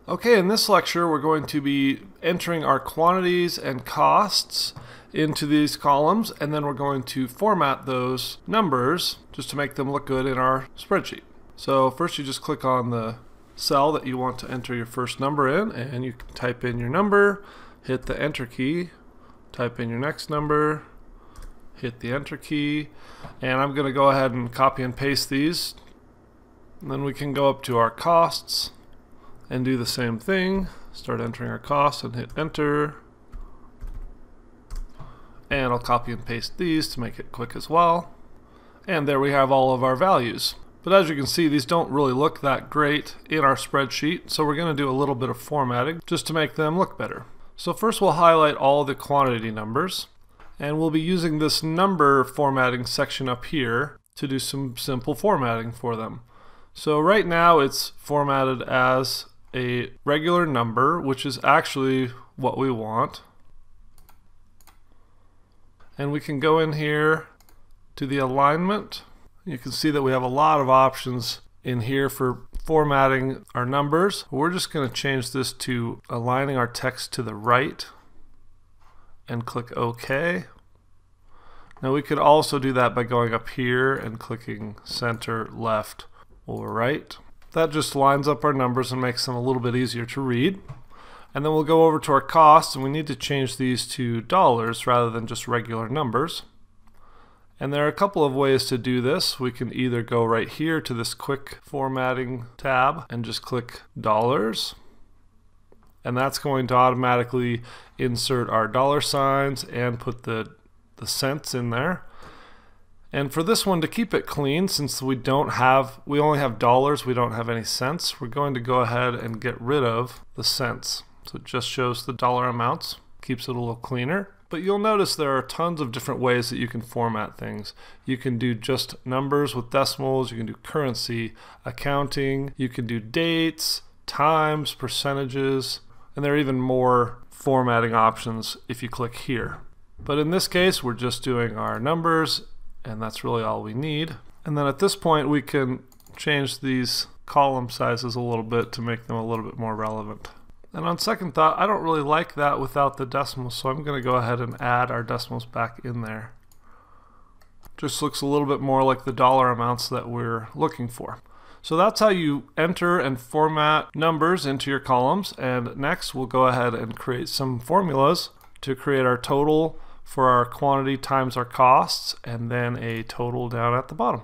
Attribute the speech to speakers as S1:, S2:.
S1: Okay, in this lecture we're going to be entering our quantities and costs into these columns, and then we're going to format those numbers just to make them look good in our spreadsheet. So first you just click on the cell that you want to enter your first number in, and you can type in your number, hit the enter key, type in your next number, hit the enter key, and I'm going to go ahead and copy and paste these. And then we can go up to our costs and do the same thing. Start entering our costs and hit enter. And I'll copy and paste these to make it quick as well. And there we have all of our values. But as you can see, these don't really look that great in our spreadsheet, so we're going to do a little bit of formatting just to make them look better. So first we'll highlight all the quantity numbers, and we'll be using this number formatting section up here to do some simple formatting for them. So right now it's formatted as a regular number, which is actually what we want. And we can go in here to the alignment. You can see that we have a lot of options in here for formatting our numbers. We're just going to change this to aligning our text to the right and click OK. Now we could also do that by going up here and clicking center, left, or right. That just lines up our numbers and makes them a little bit easier to read. And then we'll go over to our costs, and we need to change these to dollars rather than just regular numbers. And there are a couple of ways to do this. We can either go right here to this quick formatting tab and just click dollars. And that's going to automatically insert our dollar signs and put the cents in there. And for this one, to keep it clean, since we only have dollars, we don't have any cents, we're going to go ahead and get rid of the cents. So it just shows the dollar amounts, keeps it a little cleaner. But you'll notice there are tons of different ways that you can format things. You can do just numbers with decimals, you can do currency, accounting, you can do dates, times, percentages, and there are even more formatting options if you click here. But in this case, we're just doing our numbers, and that's really all we need. And then at this point we can change these column sizes a little bit to make them a little bit more relevant. And on second thought, I don't really like that without the decimals, so I'm going to go ahead and add our decimals back in there. Just looks a little bit more like the dollar amounts that we're looking for. So that's how you enter and format numbers into your columns, and next we'll go ahead and create some formulas to create our total for our quantity times our costs, and then a total down at the bottom.